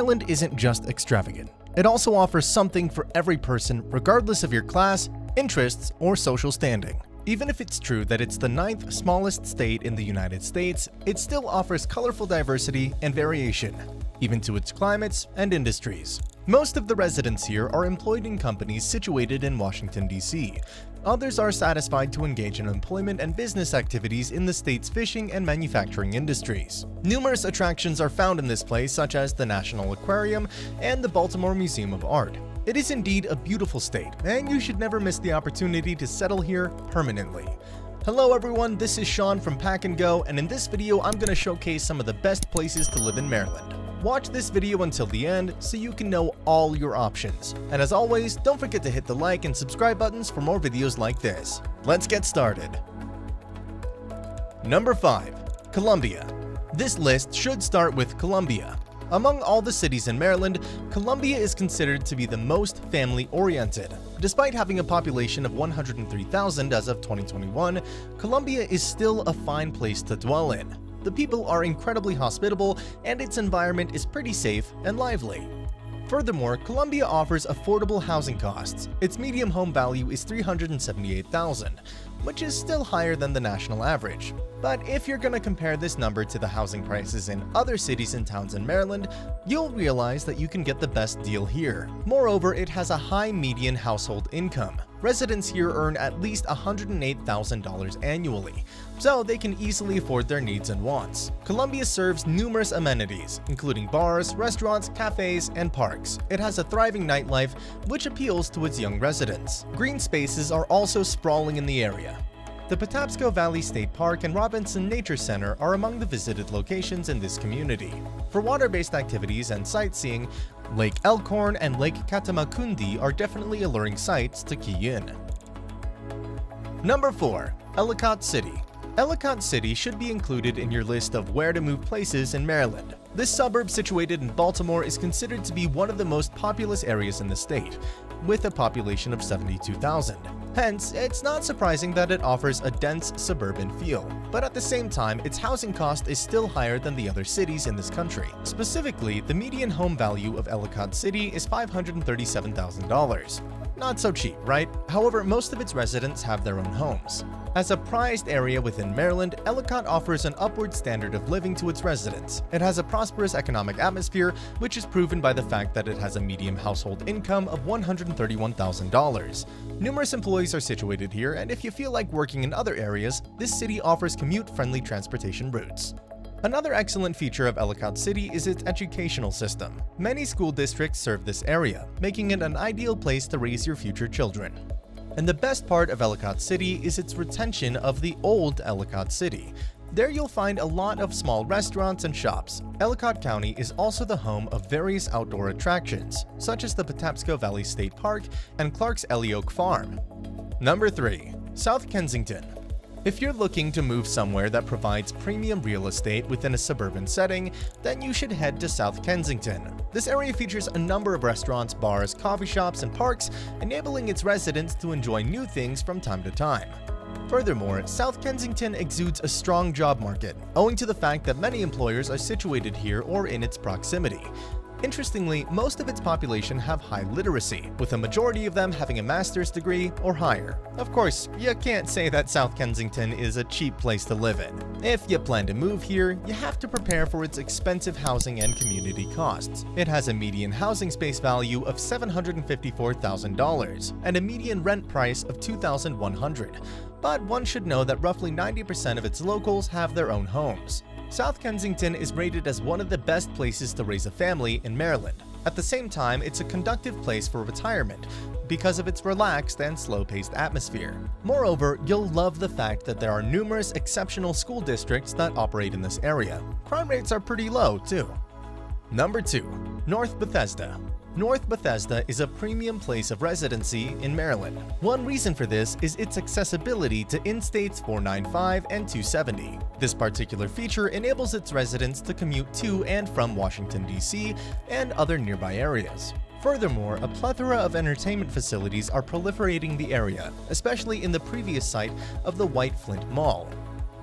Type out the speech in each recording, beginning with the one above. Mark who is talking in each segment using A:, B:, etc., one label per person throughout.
A: Maryland isn't just extravagant. It also offers something for every person, regardless of your class, interests, or social standing. Even if it's true that it's the 9th smallest state in the United States, it still offers colorful diversity and variation, even to its climates and industries. Most of the residents here are employed in companies situated in Washington, D.C. Others are satisfied to engage in employment and business activities in the state's fishing and manufacturing industries. Numerous attractions are found in this place, such as the National Aquarium and the Baltimore Museum of Art. It is indeed a beautiful state, and you should never miss the opportunity to settle here permanently. Hello everyone, this is Sean from PackAndGo, and in this video I'm going to showcase some of the best places to live in Maryland. Watch this video until the end so you can know all your options. And as always, don't forget to hit the like and subscribe buttons for more videos like this. Let's get started. Number 5. Columbia. This list should start with Columbia. Among all the cities in Maryland, Columbia is considered to be the most family-oriented. Despite having a population of 103,000 as of 2021, Columbia is still a fine place to dwell in. The people are incredibly hospitable, and its environment is pretty safe and lively. Furthermore, Columbia offers affordable housing costs. Its median home value is $378,000, which is still higher than the national average. But if you're gonna compare this number to the housing prices in other cities and towns in Maryland, you'll realize that you can get the best deal here. Moreover, it has a high median household income. Residents here earn at least $108,000 annually, so they can easily afford their needs and wants. Columbia serves numerous amenities, including bars, restaurants, cafes, and parks. It has a thriving nightlife, which appeals to its young residents. Green spaces are also sprawling in the area. The Potomac Valley State Park and Robinson Nature Center are among the visited locations in this community. For water-based activities and sightseeing, Lake Elkhorn and Lake Catamacundi are definitely alluring sights to key in. Number 4. Ellicott City. Ellicott City should be included in your list of where to move places in Maryland. This suburb situated in Baltimore is considered to be one of the most populous areas in the state, with a population of 72,000. Hence, it's not surprising that it offers a dense suburban feel. But at the same time, its housing cost is still higher than the other cities in this country. Specifically, the median home value of Ellicott City is $537,000. Not so cheap, right? However, most of its residents have their own homes. As a prized area within Maryland, Ellicott offers an upward standard of living to its residents. It has a prosperous economic atmosphere, which is proven by the fact that it has a median household income of $131,000. Numerous employees are situated here, and if you feel like working in other areas, this city offers commute-friendly transportation routes. Another excellent feature of Ellicott City is its educational system. Many school districts serve this area, making it an ideal place to raise your future children. And the best part of Ellicott City is its retention of the old Ellicott City. There you'll find a lot of small restaurants and shops. Ellicott County is also the home of various outdoor attractions, such as the Potomac Valley State Park and Clark's Ellie Oak Farm. Number 3. South Kensington. If you're looking to move somewhere that provides premium real estate within a suburban setting, then you should head to South Kensington. This area features a number of restaurants, bars, coffee shops, and parks, enabling its residents to enjoy new things from time to time. Furthermore, South Kensington exudes a strong job market, owing to the fact that many employers are situated here or in its proximity. Interestingly, most of its population have high literacy, with a majority of them having a master's degree or higher. Of course, you can't say that South Kensington is a cheap place to live in. If you plan to move here, you have to prepare for its expensive housing and community costs. It has a median housing space value of $754,000 and a median rent price of $2,100. But one should know that roughly 90% of its locals have their own homes. South Kensington is rated as one of the best places to raise a family in Maryland. At the same time, it's a conducive place for retirement because of its relaxed and slow-paced atmosphere. Moreover, you'll love the fact that there are numerous exceptional school districts that operate in this area. Crime rates are pretty low, too. Number 2. North Bethesda. North Bethesda is a premium place of residency in Maryland. One reason for this is its accessibility to Interstates 495 and 270. This particular feature enables its residents to commute to and from Washington, D.C. and other nearby areas. Furthermore, a plethora of entertainment facilities are proliferating the area, especially in the previous site of the White Flint Mall.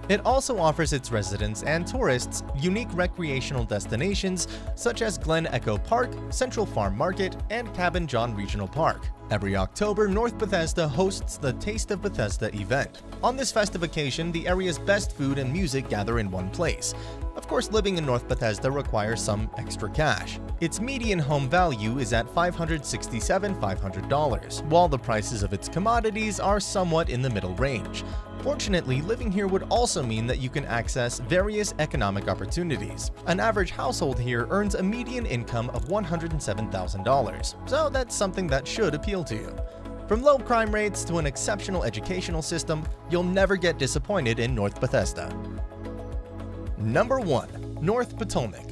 A: It also offers its residents and tourists unique recreational destinations such as Glen Echo Park, Central Farm Market, and Cabin John Regional Park. Every October, North Bethesda hosts the Taste of Bethesda event. On this festive occasion, the area's best food and music gather in one place. Of course, living in North Bethesda requires some extra cash. Its median home value is at $567,500, while the prices of its commodities are somewhat in the middle range. Fortunately, living here would also mean that you can access various economic opportunities. An average household here earns a median income of $107,000, so that's something that should appeal to you. From low crime rates to an exceptional educational system, you'll never get disappointed in North Bethesda. Number 1. North Potomac.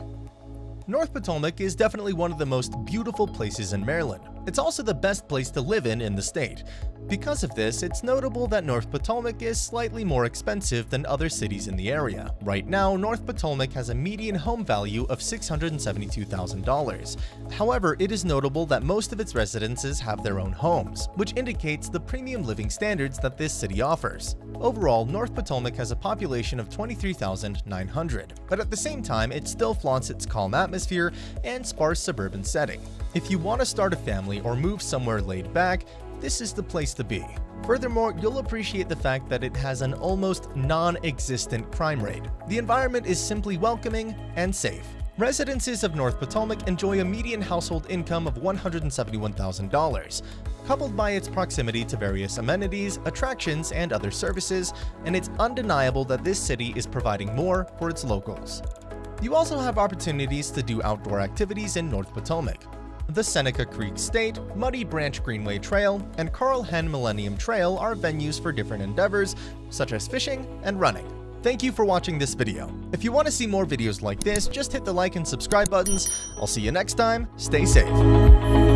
A: North Potomac is definitely one of the most beautiful places in Maryland. It's also the best place to live in the state. Because of this, it's notable that North Potomac is slightly more expensive than other cities in the area. Right now, North Potomac has a median home value of $672,000. However, it is notable that most of its residences have their own homes, which indicates the premium living standards that this city offers. Overall, North Potomac has a population of 23,900, but at the same time, it still flaunts its calm atmosphere and sparse suburban setting. If you want to start a family or move somewhere laid back, this is the place to be. Furthermore, you'll appreciate the fact that it has an almost non-existent crime rate. The environment is simply welcoming and safe. Residences of North Potomac enjoy a median household income of $171,000. Coupled by its proximity to various amenities, attractions, and other services, and it's undeniable that this city is providing more for its locals. You also have opportunities to do outdoor activities in North Potomac. The Seneca Creek State, Muddy Branch Greenway Trail, and Carl Henn Millennium Trail are venues for different endeavors, such as fishing and running. Thank you for watching this video. If you want to see more videos like this, just hit the like and subscribe buttons. I'll see you next time. Stay safe.